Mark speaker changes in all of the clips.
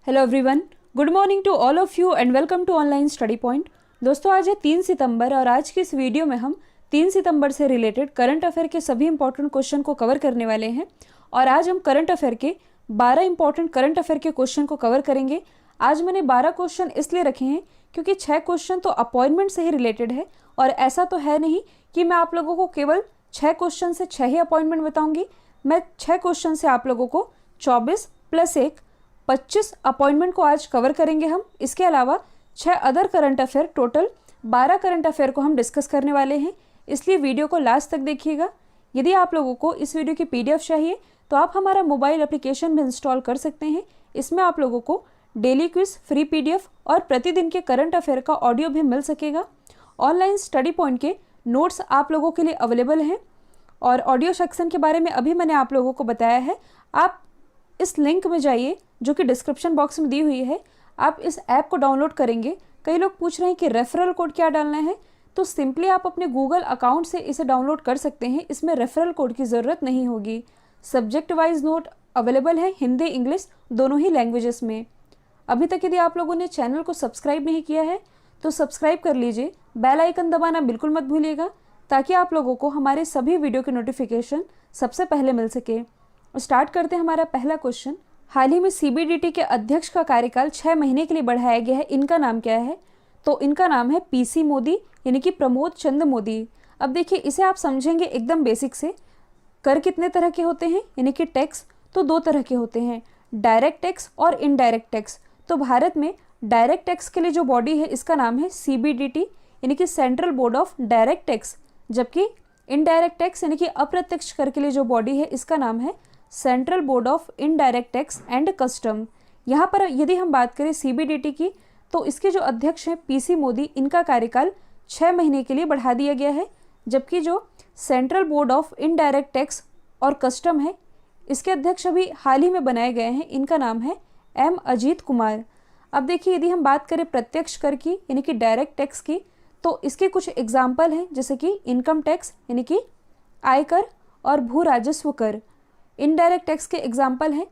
Speaker 1: Hello everyone, good morning to all of you and welcome to online study point. दोस्तों, आज है 3 सितंबर और आज की इस वीडियो में हम 3 सितंबर से रिलेटेड करंट अफेयर के सभी इंपॉर्टेंट क्वेश्चन को कवर करने वाले हैं। और आज हम करंट अफेयर के 12 इंपॉर्टेंट करंट अफेयर के क्वेश्चन को कवर करेंगे। आज मैंने 12 क्वेश्चन इसलिए रखे हैं क्योंकि 6 क्वेश्चन तो अपॉइंटमेंट से ही रिलेटेड है और ऐसा तो है नहीं कि मैं आप लोगों को केवल 6 क्वेश्चन से 6 ही अपॉइंटमेंट बताऊंगी। मैं 6 क्वेश्चन से आप लोगों को 24 + 1 25 अपॉइंटमेंट को आज कवर करेंगे हम। इसके अलावा 6 other current affair, total 12 current affair को हम डिस्कस करने वाले हैं, इसलिए वीडियो को लास्ट तक देखिएगा। यदि आप लोगों को इस वीडियो की PDF चाहिए तो आप हमारा मोबाइल एप्लीकेशन भी इंस्टॉल कर सकते हैं। इसमें आप लोगों को डेली क्विज, फ्री PDF और प्रतिदिन के करंट अफेयर का ऑडियो भी मिल सकेगा। ऑनलाइन स्टडी पॉइंट के नोट्स आप लोगों के लिए अवेलेबल हैं और ऑडियो सेक्शन के बारे में अभी मैंने आप लोगों को बताया है। आप इस लिंक में जाइए जो कि डिस्क्रिप्शन बॉक्स में दी हुई है। आप इस ऐप को डाउनलोड करेंगे। कई लोग पूछ रहे हैं कि रेफरल कोड क्या डालना है, तो सिंपली आप अपने गूगल अकाउंट से इसे डाउनलोड कर सकते हैं। इसमें रेफरल कोड की ज़रूरत नहीं होगी। सब्जेक्ट वाइज नोट अवेलेबल है हिंदी इंग्लिश दोनों ही लैंग्वेजेस में। अभी तक यदि आप लोगों ने चैनल को सब्सक्राइब नहीं किया है तो सब्सक्राइब कर लीजिए। बेल आइकन दबाना बिल्कुल मत भूलिएगा ताकि आप लोगों को हमारे सभी वीडियो के नोटिफिकेशन सबसे पहले मिल सके। स्टार्ट करते हैं हमारा पहला क्वेश्चन। हाल ही में CBDT के अध्यक्ष का कार्यकाल 6 महीने के लिए बढ़ाया गया है। इनका नाम क्या है? तो इनका नाम है PC मोदी, यानी कि प्रमोद चंद्र मोदी। अब देखिए, इसे आप समझेंगे एकदम बेसिक से। कर कितने तरह के होते हैं, यानी कि टैक्स तो 2 तरह के होते हैं, डायरेक्ट टैक्स और इनडायरेक्ट टैक्स। तो भारत में डायरेक्ट टैक्स के लिए जो बॉडी है इसका नाम है CBDT, यानी कि central board of direct tax. जबकि इनडायरेक्ट टैक्स यानी कि अप्रत्यक्ष कर के लिए जो बॉडी है इसका नाम है central board of indirect tax and custom. यहाँ पर यदि हम बात करें CBDT की, तो इसके जो अध्यक्ष हैं PC मोदी, इनका कार्यकाल 6 महीने के लिए बढ़ा दिया गया है। जबकि जो central board of indirect tax और कस्टम है, इसके अध्यक्ष अभी हाल ही में बनाए गए हैं। इनका नाम है M अजीत कुमार। अब देखिए, यदि हम बात करें प्रत्यक्ष कर की यानी कि डायरेक्ट टैक्स की, तो इसके कुछ एग्जाम्पल हैं, जैसे कि इनकम टैक्स यानी कि आयकर और भू राजस्व कर। इनडायरेक्ट टैक्स के एग्जाम्पल हैं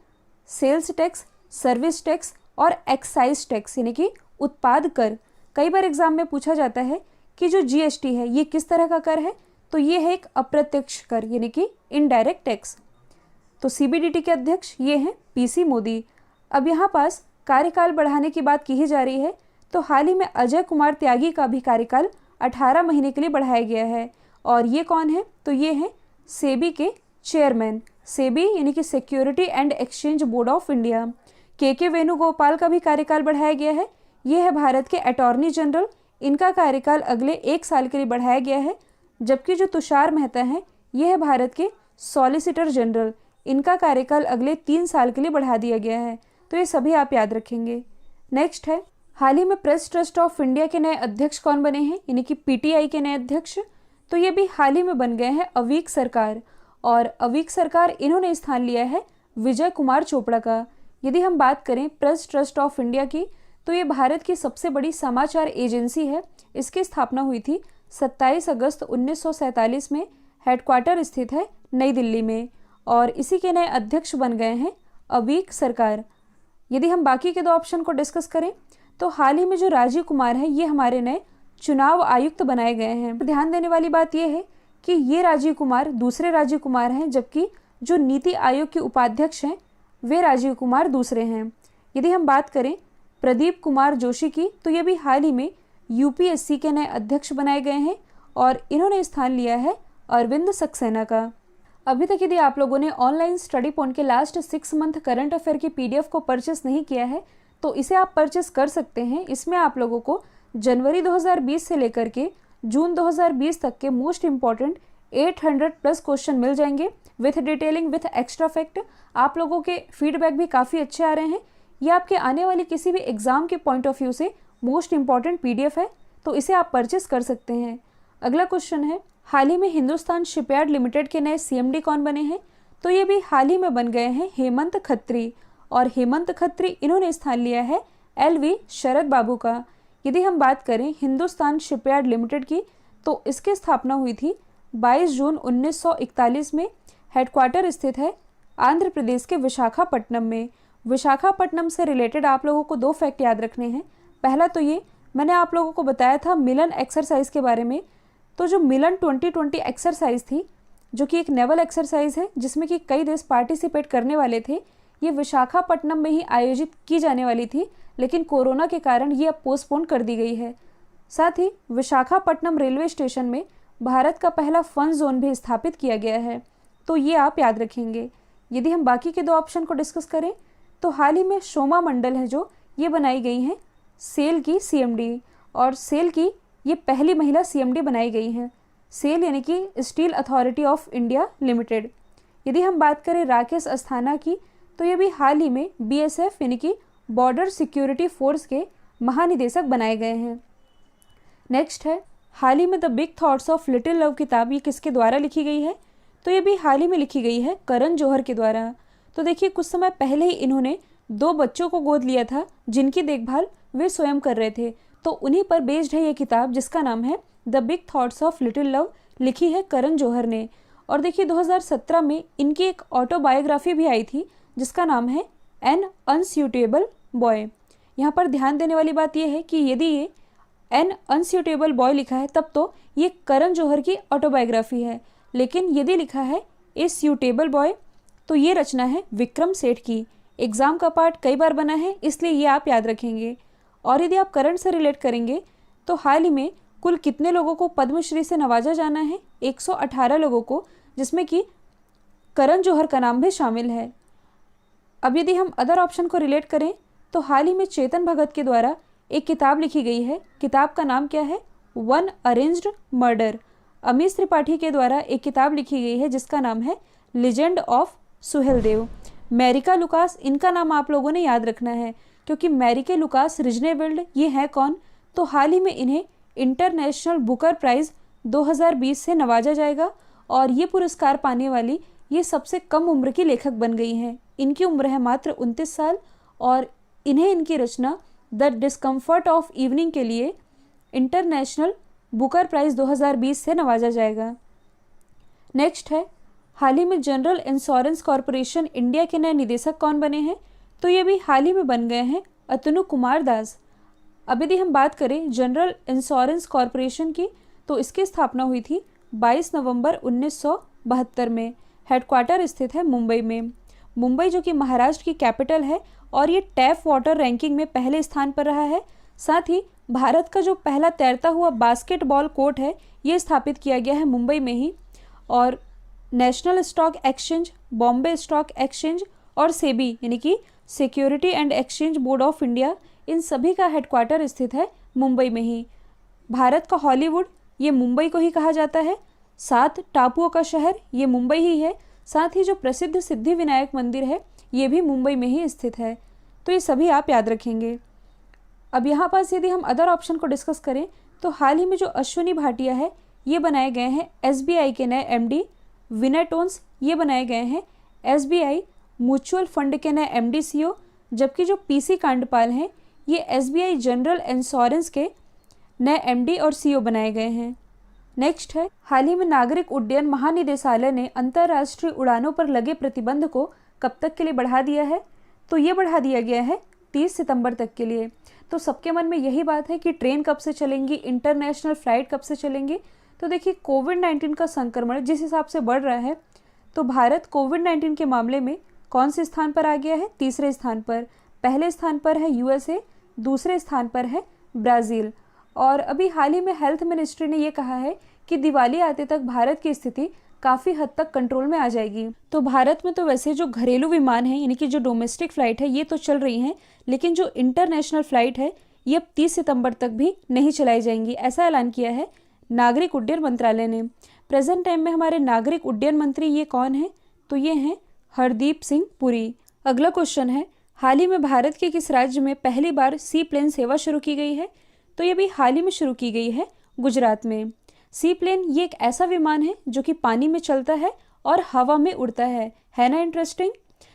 Speaker 1: सेल्स टैक्स, सर्विस टैक्स और एक्साइज टैक्स यानी कि उत्पाद कर। कई बार एग्जाम में पूछा जाता है कि जो GST है ये किस तरह का कर है, तो ये है एक अप्रत्यक्ष कर यानी कि इनडायरेक्ट टैक्स। तो CBDT के अध्यक्ष ये हैं PC मोदी। अब यहाँ पास कार्यकाल बढ़ाने की बात की ही जा रही है, तो हाल ही में अजय कुमार त्यागी का भी कार्यकाल 18 महीने के लिए बढ़ाया गया है। और ये कौन है? तो ये हैं सेबी के चेयरमैन। सेबी यानी कि security and exchange board of India. KK Venugopal का भी कार्यकाल बढ़ाया गया है। ये है भारत के अटॉर्नी जनरल। इनका कार्यकाल अगले 1 साल के लिए बढ़ाया गया है। जबकि जो तुषार मेहता हैं, ये है भारत के सॉलिसिटर जनरल। इनका कार्यकाल अगले 3 साल के लिए बढ़ा दिया गया है। तो ये सभी आप याद रखेंगे। नेक्स्ट है, हाल ही में प्रेस ट्रस्ट ऑफ इंडिया के नए अध्यक्ष कौन बने हैं, यानी कि PTI के नए अध्यक्ष। तो ये भी हाल ही में बन गए हैं अवीक सरकार। और अवीक सरकार, इन्होंने स्थान लिया है विजय कुमार चोपड़ा का। यदि हम बात करें प्रेस ट्रस्ट ऑफ इंडिया की, तो ये भारत की सबसे बड़ी समाचार एजेंसी है। इसकी स्थापना हुई थी 27 अगस्त 1947 में। हेडक्वार्टर स्थित है नई दिल्ली में और इसी के नए अध्यक्ष बन गए हैं अवीक सरकार। यदि हम बाकी के 2 ऑप्शन को डिस्कस करें, तो हाल ही में जो राजीव कुमार है ये हमारे नए चुनाव आयुक्त बनाए गए हैं। ध्यान देने वाली बात यह है कि ये राजीव कुमार दूसरे राजीव कुमार हैं, जबकि जो नीति आयोग के उपाध्यक्ष हैं वे राजीव कुमार दूसरे हैं। यदि हम बात करें प्रदीप कुमार जोशी की, तो ये भी हाल ही में UPSC के नए अध्यक्ष बनाए गए हैं और इन्होंने स्थान लिया है अरविंद सक्सेना का। अभी तक यदि आप लोगों ने ऑनलाइन स्टडी पॉइंट के लास्ट 6 मंथ करंट अफेयर की PDF को परचेस नहीं किया है तो इसे आप परचेस कर सकते हैं। इसमें आप लोगों को जनवरी 2020 से लेकर के जून 2020 तक के मोस्ट इंपॉर्टेंट 800+ क्वेश्चन मिल जाएंगे with detailing with extra fact. आप लोगों के फीडबैक भी काफ़ी अच्छे आ रहे हैं। ये आपके आने वाली किसी भी एग्जाम के पॉइंट ऑफ व्यू से मोस्ट इंपॉर्टेंट PDF है, तो इसे आप परचेस कर सकते हैं। अगला क्वेश्चन है, हाल ही में हिंदुस्तान शिपयार्ड लिमिटेड के नए CMD कौन बने हैं? तो ये भी हाल ही में बन गए हैं हेमंत खत्री। और हेमंत खत्री, इन्होंने स्थान लिया है LV शरद बाबू का। यदि हम बात करें हिंदुस्तान शिपयार्ड लिमिटेड की, तो इसकी स्थापना हुई थी 22 जून 1941 में। हेडक्वार्टर स्थित है आंध्र प्रदेश के विशाखापट्टनम में। विशाखापट्टनम से रिलेटेड आप लोगों को 2 फैक्ट याद रखने हैं। पहला तो ये, मैंने आप लोगों को बताया था मिलन एक्सरसाइज के बारे में। तो जो मिलन 2020 एक्सरसाइज थी, जो कि एक नेवल एक्सरसाइज है जिसमें कि कई देश पार्टिसिपेट करने वाले थे, ये विशाखापट्टनम में ही आयोजित की जाने वाली थी, लेकिन कोरोना के कारण ये अब पोस्टपोन कर दी गई है। साथ ही विशाखापट्टनम रेलवे स्टेशन में भारत का पहला फन जोन भी स्थापित किया गया है, तो ये आप याद रखेंगे। यदि हम बाकी के 2 ऑप्शन को डिस्कस करें तो हाल ही में शोमा मंडल है जो ये बनाई गई हैं सेल की सीएमडी, और सेल की ये पहली महिला सीएमडी बनाई गई हैं। सेल यानी कि steel authority of India limited. यदि हम बात करें राकेश अस्थाना की, तो ये भी हाल ही में बीएसएफ यानी कि बॉर्डर सिक्योरिटी फोर्स के महानिदेशक बनाए गए हैं। नेक्स्ट है, हाल ही में the big thoughts of little love किताब ये किसके द्वारा लिखी गई है? तो ये भी हाल ही में लिखी गई है करण जौहर के द्वारा। तो देखिए, कुछ समय पहले ही इन्होंने 2 बच्चों को गोद लिया था जिनकी देखभाल वे स्वयं कर रहे थे, तो उन्हीं पर बेस्ड है ये किताब जिसका नाम है the big thoughts of little love, लिखी है करण जौहर ने। और देखिए 2017 में इनकी एक ऑटोबायोग्राफी भी आई थी जिसका नाम है एन अनस्यूटेबल बॉय। यहाँ पर ध्यान देने वाली बात यह है कि यदि ये एन अनस्यूटेबल बॉय लिखा है तब तो ये करण जौहर की ऑटोबायोग्राफी है, लेकिन यदि लिखा है ए सूटेबल बॉय तो ये रचना है विक्रम सेठ की। एग्जाम का पार्ट कई बार बना है, इसलिए ये आप याद रखेंगे। और यदि आप करंट से रिलेट करेंगे तो हाल ही में कुल कितने लोगों को पद्मश्री से नवाजा जाना है? 118 लोगों को, जिसमें कि करण जौहर का नाम भी शामिल है। अब यदि हम अदर ऑप्शन को रिलेट करें तो हाल ही में चेतन भगत के द्वारा एक किताब लिखी गई है। किताब का नाम क्या है? One arranged murder. Amish Tripathi के द्वारा एक किताब लिखी गई है जिसका नाम है लीजेंड ऑफ सुहेलदेव। मैरिका लुकास, इनका नाम आप लोगों ने याद रखना है क्योंकि मैरिके लुकास रिजनेविल्ड ये हैं कौन? तो हाल ही में इन्हें इंटरनेशनल बुकर प्राइज़ 2020 से नवाजा जाएगा और ये पुरस्कार पाने वाली ये सबसे कम उम्र की लेखक बन गई हैं। इनकी उम्र है मात्र 29 साल और इन्हें इनकी रचना द डिस्कम्फर्ट ऑफ इवनिंग के लिए इंटरनेशनल बुकर प्राइज़ 2020 से नवाजा जाएगा। नेक्स्ट है, हाल ही में जनरल इंश्योरेंस कॉरपोरेशन इंडिया के नए निदेशक कौन बने हैं? तो ये भी हाल ही में बन गए हैं अतनु कुमार दास। अब यदि हम बात करें जनरल इंश्योरेंस कॉरपोरेशन की तो इसकी स्थापना हुई थी 22 नवंबर 1972 में। हेडक्वार्टर स्थित है मुंबई में। मुंबई जो कि महाराष्ट्र की कैपिटल है और ये टैप वाटर रैंकिंग में पहले स्थान पर रहा है। साथ ही भारत का जो पहला तैरता हुआ बास्केटबॉल कोर्ट है ये स्थापित किया गया है मुंबई में ही। और national stock exchange, Bombay stock exchange और सेबी यानी कि security and exchange board of India, इन सभी का हेडक्वार्टर स्थित है मुंबई में ही। भारत का हॉलीवुड ये मुंबई को ही कहा जाता है। 7 टापुओं का शहर ये मुंबई ही है। साथ ही जो प्रसिद्ध सिद्धि विनायक मंदिर है ये भी मुंबई में ही स्थित है। तो ये सभी आप याद रखेंगे। अब यहाँ पास यदि हम अदर ऑप्शन को डिस्कस करें तो हाल ही में जो अश्विनी भाटिया है ये बनाए गए हैं SBI के नए MD। विनय टोन्स ये बनाए गए हैं SBI म्यूचुअल फंड के नए MD CEO, जबकि जो PC कांडपाल हैं ये SBI जनरल इंश्योरेंस के नए MD और CEO बनाए गए हैं। नेक्स्ट है, हाल ही में नागरिक उड्डयन महानिदेशालय ने अंतर्राष्ट्रीय उड़ानों पर लगे प्रतिबंध को कब तक के लिए बढ़ा दिया है? तो ये बढ़ा दिया गया है 30 सितंबर तक के लिए। तो सबके मन में यही बात है कि ट्रेन कब से चलेंगी, इंटरनेशनल फ्लाइट कब से चलेंगी। तो देखिए कोविड-19 का संक्रमण जिस हिसाब से बढ़ रहा है तो भारत कोविड-19 के मामले में कौन से स्थान पर आ गया है? तीसरे स्थान पर। पहले स्थान पर है USA, दूसरे स्थान पर है ब्राज़ील। और अभी हाल ही में हेल्थ मिनिस्ट्री ने ये कहा है कि दिवाली आते तक भारत की स्थिति काफ़ी हद तक कंट्रोल में आ जाएगी। तो भारत में तो वैसे जो घरेलू विमान है यानी कि जो डोमेस्टिक फ़्लाइट है ये तो चल रही हैं, लेकिन जो इंटरनेशनल फ़्लाइट है ये अब 30 सितंबर तक भी नहीं चलाई जाएंगी, ऐसा ऐलान किया है नागरिक उड्डयन मंत्रालय ने। प्रेजेंट टाइम में हमारे नागरिक उड्डयन मंत्री ये कौन है? तो ये हैं हरदीप सिंह पुरी। अगला क्वेश्चन है, हाल ही में भारत के किस राज्य में पहली बार सी प्लेन सेवा शुरू की गई है? तो ये भी हाल ही में शुरू की गई है गुजरात में। सी प्लेन ये एक ऐसा विमान है जो कि पानी में चलता है और हवा में उड़ता है ना इंटरेस्टिंग।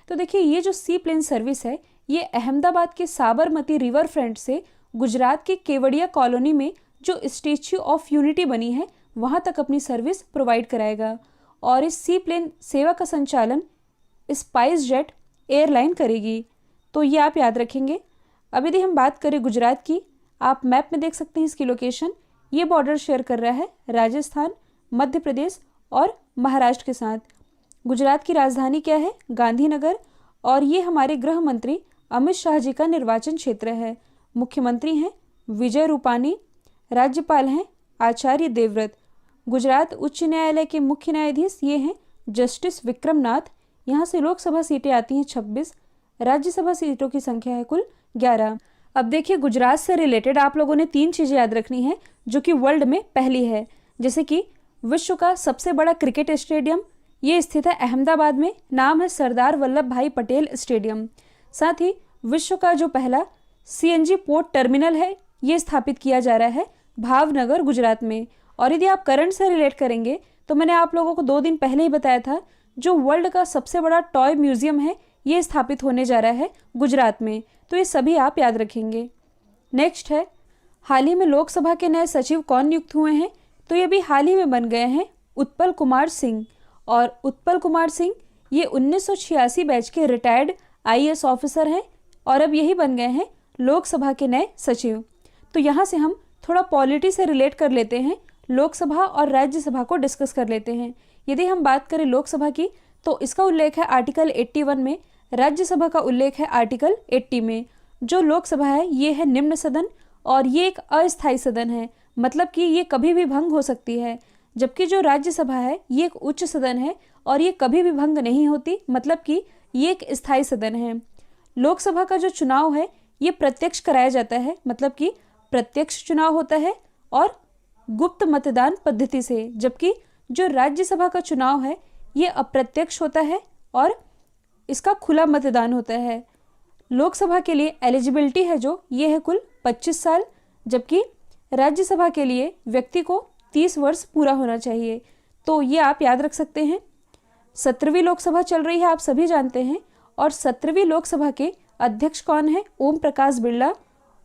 Speaker 1: तो देखिए ये जो सी प्लेन सर्विस है ये अहमदाबाद के साबरमती रिवर फ्रंट से गुजरात के केवड़िया कॉलोनी में जो स्टैच्यू ऑफ यूनिटी बनी है वहाँ तक अपनी सर्विस प्रोवाइड कराएगा। और इस सी प्लेन सेवा का संचालन स्पाइस जेट एयरलाइन करेगी। तो ये आप याद रखेंगे। अब यदि हम बात करें गुजरात की, आप मैप में देख सकते हैं इसकी लोकेशन। ये बॉर्डर शेयर कर रहा है राजस्थान, मध्य प्रदेश और महाराष्ट्र के साथ। गुजरात की राजधानी क्या है? गांधीनगर। और ये हमारे गृह मंत्री अमित शाह जी का निर्वाचन क्षेत्र है। मुख्यमंत्री हैं विजय रूपानी, राज्यपाल हैं आचार्य देवव्रत। गुजरात उच्च न्यायालय के मुख्य न्यायाधीश ये हैं जस्टिस विक्रम नाथ। यहाँ से लोकसभा सीटें आती हैं 26, राज्यसभा सीटों की संख्या है कुल 11। अब देखिए, गुजरात से रिलेटेड आप लोगों ने 3 चीज़ें याद रखनी है जो कि वर्ल्ड में पहली है। जैसे कि विश्व का सबसे बड़ा क्रिकेट स्टेडियम ये स्थित है अहमदाबाद में, नाम है सरदार वल्लभ भाई पटेल स्टेडियम। साथ ही विश्व का जो पहला CNG पोर्ट टर्मिनल है ये स्थापित किया जा रहा है भावनगर गुजरात में। और यदि आप करंट से रिलेट करेंगे तो मैंने आप लोगों को 2 दिन पहले ही बताया था, जो वर्ल्ड का सबसे बड़ा टॉय म्यूजियम है ये स्थापित होने जा रहा है गुजरात में। तो ये सभी आप याद रखेंगे। नेक्स्ट है, हाल ही में लोकसभा के नए सचिव कौन नियुक्त हुए हैं? तो ये भी हाल ही में बन गए हैं उत्पल कुमार सिंह। और उत्पल कुमार सिंह ये 1986 बैच के रिटायर्ड IAS ऑफिसर हैं और अब यही बन गए हैं लोकसभा के नए सचिव। तो यहाँ से हम थोड़ा पॉलिटी से रिलेट कर लेते हैं, लोकसभा और राज्यसभा को डिस्कस कर लेते हैं। यदि हम बात करें लोकसभा की तो इसका उल्लेख है आर्टिकल 81 में, राज्यसभा का उल्लेख है आर्टिकल 80 में। जो लोकसभा है ये है निम्न सदन और ये एक अस्थायी सदन है, मतलब कि ये कभी भी भंग हो सकती है। जबकि जो राज्यसभा है ये एक उच्च सदन है और ये कभी भी भंग नहीं होती, मतलब कि ये एक स्थायी सदन है। लोकसभा का जो चुनाव है ये प्रत्यक्ष कराया जाता है, मतलब कि प्रत्यक्ष चुनाव होता है और गुप्त मतदान पद्धति से। जबकि जो राज्यसभा का चुनाव है ये अप्रत्यक्ष होता है और इसका खुला मतदान होता है। लोकसभा के लिए एलिजिबिलिटी है जो ये है कुल 25 साल, जबकि राज्यसभा के लिए व्यक्ति को 30 वर्ष पूरा होना चाहिए। तो ये आप याद रख सकते हैं। 17वीं लोकसभा चल रही है, आप सभी जानते हैं। और 17वीं लोकसभा के अध्यक्ष कौन है? ओम प्रकाश बिरला।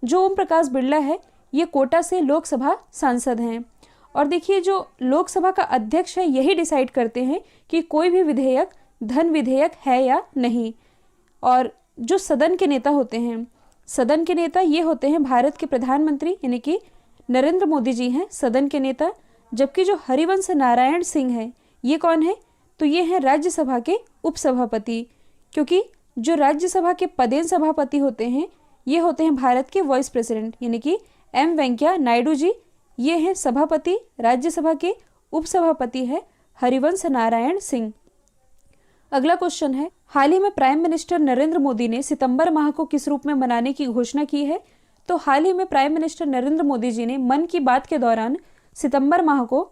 Speaker 1: जो ओम प्रकाश बिरला है ये कोटा से लोकसभा सांसद हैं। और देखिए, जो लोकसभा का अध्यक्ष है यही डिसाइड करते हैं कि कोई भी विधेयक धन विधेयक है या नहीं। और जो सदन के नेता होते हैं, सदन के नेता ये होते हैं भारत के प्रधानमंत्री यानी कि नरेंद्र मोदी जी हैं सदन के नेता। जबकि जो हरिवंश नारायण सिंह है ये कौन है? तो ये हैं राज्यसभा के उपसभापति। क्योंकि जो राज्यसभा के पदेन सभापति होते हैं ये होते हैं भारत के वाइस प्रेसिडेंट यानी कि M वेंकैया नायडू जी। ये हैं सभापति, राज्यसभा के उपसभापति है हरिवंश नारायण सिंह। अगला क्वेश्चन है, हाल ही में प्राइम मिनिस्टर नरेंद्र मोदी ने सितंबर माह को किस रूप में मनाने की घोषणा की है? तो हाल ही में प्राइम मिनिस्टर नरेंद्र मोदी जी ने मन की बात के दौरान सितंबर माह को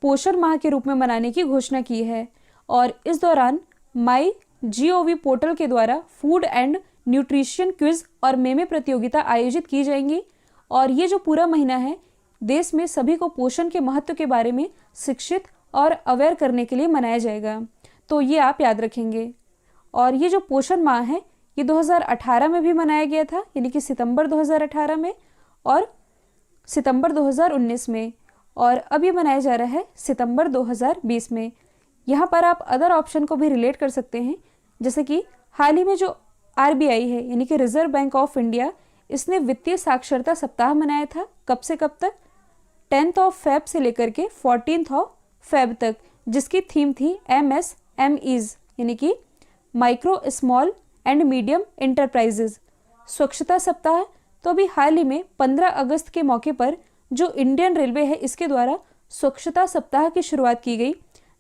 Speaker 1: पोषण माह के रूप में मनाने की घोषणा की है। और इस दौरान MyGov पोर्टल के द्वारा फूड एंड न्यूट्रिशन क्विज और मेमे प्रतियोगिता आयोजित की जाएंगी। और ये जो पूरा महीना है देश में सभी को पोषण के महत्व के बारे में शिक्षित और अवेयर करने के लिए मनाया जाएगा। तो ये आप याद रखेंगे। और ये जो पोषण माह है ये 2018 में भी मनाया गया था, यानी कि सितंबर 2018 में और सितंबर 2019 में। और अब ये मनाया जा रहा है सितंबर 2020 में। यहाँ पर आप अदर ऑप्शन को भी रिलेट कर सकते हैं, जैसे कि हाल ही में जो RBI है यानी कि रिजर्व बैंक ऑफ इंडिया, इसने वित्तीय साक्षरता सप्ताह मनाया था। कब से कब तक? 10 Feb से लेकर के 14 Feb तक, जिसकी थीम थी MSMEs यानी कि micro small and medium enterprises. स्वच्छता सप्ताह तो अभी हाल ही में 15 अगस्त के मौके पर जो इंडियन रेलवे है इसके द्वारा स्वच्छता सप्ताह की शुरुआत की गई।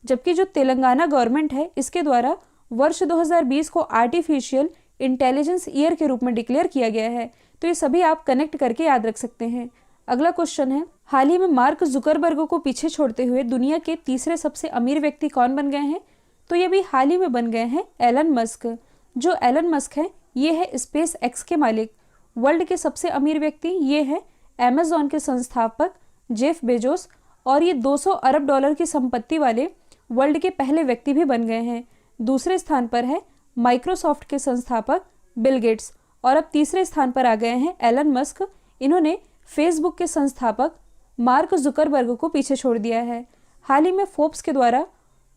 Speaker 1: जबकि जो तेलंगाना गवर्नमेंट है इसके द्वारा वर्ष 2020 को आर्टिफिशियल इंटेलिजेंस ईयर के रूप में डिक्लेयर किया गया है। तो ये सभी आप कनेक्ट करके याद रख सकते हैं। अगला क्वेश्चन है, हाल ही में मार्क जुकरबर्ग को पीछे छोड़ते हुए दुनिया के तीसरे सबसे अमीर व्यक्ति कौन बन गए हैं? तो ये भी हाल ही में बन गए हैं एलन मस्क। जो एलन मस्क है ये है स्पेस एक्स के मालिक। वर्ल्ड के सबसे अमीर व्यक्ति ये है अमेजॉन के संस्थापक जेफ बेजोस। और ये 200 अरब डॉलर की संपत्ति वाले वर्ल्ड के पहले व्यक्ति भी बन गए हैं। दूसरे स्थान पर है माइक्रोसॉफ्ट के संस्थापक बिल गेट्स। और अब तीसरे स्थान पर आ गए हैं एलन मस्क। इन्होंने फेसबुक के संस्थापक मार्क जुकरबर्ग को पीछे छोड़ दिया है। हाल ही में फोर्ब्स के द्वारा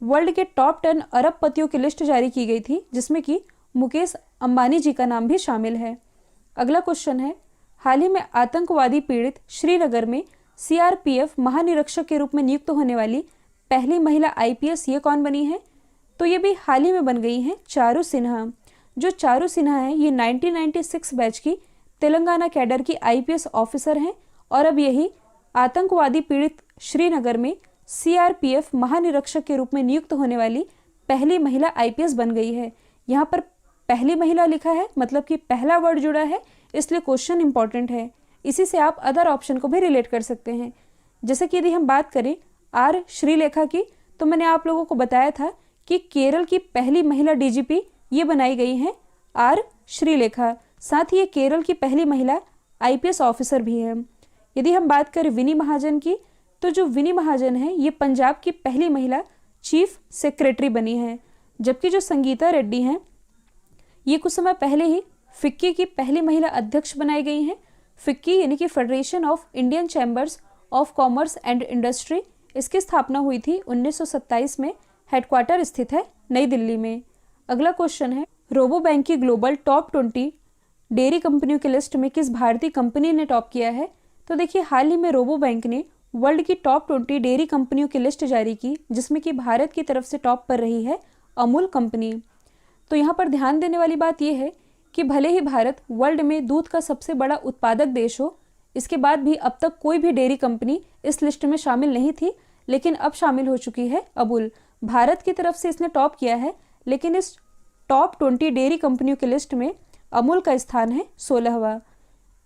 Speaker 1: वर्ल्ड के टॉप 10 अरबपतियों की लिस्ट जारी की गई थी, जिसमें कि मुकेश अंबानी जी का नाम भी शामिल है। अगला क्वेश्चन है, हाल ही में आतंकवादी पीड़ित श्रीनगर में सीआरपीएफ महानिरीक्षक के रूप में नियुक्त होने वाली पहली महिला आईपीएस ये कौन बनी है? तो ये भी हाल ही में बन गई हैं चारू सिन्हा। जो चारू सिन्हा है ये 1996 बैच की तेलंगाना कैडर की आईपीएस ऑफिसर हैं और अब यही आतंकवादी पीड़ित श्रीनगर में सीआरपीएफ महानिरीक्षक के रूप में नियुक्त होने वाली पहली महिला आईपीएस बन गई है। यहाँ पर पहली महिला लिखा है, मतलब कि पहला वर्ड जुड़ा है, इसलिए क्वेश्चन इंपॉर्टेंट है। इसी से आप अदर ऑप्शन को भी रिलेट कर सकते हैं। जैसे कि यदि हम बात करें आर श्रीलेखा की, तो मैंने आप लोगों को बताया था कि केरल की पहली महिला डीजीपी ये बनाई गई हैं आर श्रीलेखा। साथ ही ये केरल की पहली महिला आईपीएस ऑफिसर भी हैं। यदि हम बात करें विनी महाजन की, तो जो विनी महाजन है ये पंजाब की पहली महिला चीफ सेक्रेटरी बनी है। जबकि जो संगीता रेड्डी हैं ये कुछ समय पहले ही फिक्की की पहली महिला अध्यक्ष बनाई गई हैं। फिक्की यानी कि federation of Indian chambers of commerce and industry, इसकी स्थापना हुई थी 1927 में। हेडक्वार्टर स्थित है नई दिल्ली में। अगला क्वेश्चन है, रोबो बैंक की ग्लोबल टॉप 20 डेयरी कंपनियों की लिस्ट में किस भारतीय कंपनी ने टॉप किया है? तो देखिए, हाल ही में रोबो बैंक ने वर्ल्ड की टॉप 20 डेयरी कंपनियों की लिस्ट जारी की, जिसमें कि भारत की तरफ से टॉप पर रही है अमूल कंपनी। तो यहाँ पर ध्यान देने वाली बात यह है कि भले ही भारत वर्ल्ड में दूध का सबसे बड़ा उत्पादक देश हो, इसके बाद भी अब तक कोई भी डेयरी कंपनी इस लिस्ट में शामिल नहीं थी, लेकिन अब शामिल हो चुकी है अमूल। भारत की तरफ से इसने टॉप किया है, लेकिन इस टॉप 20 डेयरी कंपनियों की लिस्ट में अमूल का स्थान है 16वां।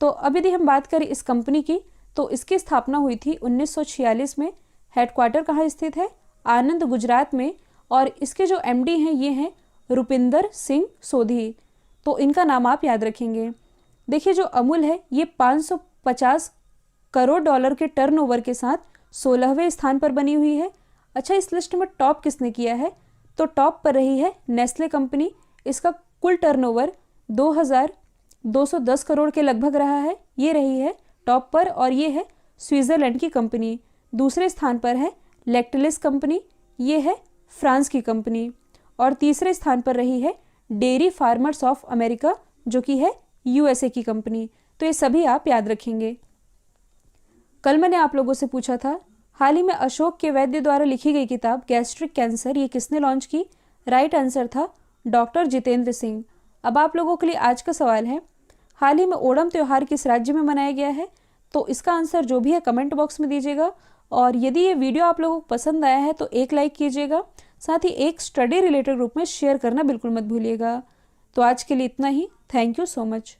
Speaker 1: तो अब यदि हम बात करें इस कंपनी की, तो इसकी स्थापना हुई थी 1946 में। हेडक्वार्टर कहाँ स्थित है? आनंद, गुजरात में। और इसके जो एमडी हैं ये हैं रुपिंदर सिंह सोधी। तो इनका नाम आप याद रखेंगे। देखिए, जो अमूल है ये 550 करोड़ डॉलर के टर्नओवर के साथ 16वें स्थान पर बनी हुई है। अच्छा, इस लिस्ट में टॉप किसने किया है? तो टॉप पर रही है नेस्ले कंपनी। इसका कुल टर्नओवर 2210 करोड़ के लगभग रहा है। ये रही है टॉप पर, और ये है स्विट्जरलैंड की कंपनी। दूसरे स्थान पर है लैक्टलिस कंपनी, ये है फ्रांस की कंपनी। और तीसरे स्थान पर रही है डेयरी फार्मर्स ऑफ अमेरिका, जो कि है यूएसए की कंपनी। तो ये सभी आप याद रखेंगे। कल मैंने आप लोगों से पूछा था, हाल ही में अशोक के वैद्य द्वारा लिखी गई किताब गैस्ट्रिक कैंसर ये किसने लॉन्च की? राइट आंसर था डॉक्टर जितेंद्र सिंह। अब आप लोगों के लिए आज का सवाल है, हाल ही में ओणम त्यौहार किस राज्य में मनाया गया है? तो इसका आंसर जो भी है कमेंट बॉक्स में दीजिएगा। और यदि ये वीडियो आप लोगों को पसंद आया है तो एक लाइक कीजिएगा, साथ ही एक स्टडी रिलेटेड ग्रुप में शेयर करना बिल्कुल मत भूलिएगा। तो आज के लिए इतना ही। Thank you so much.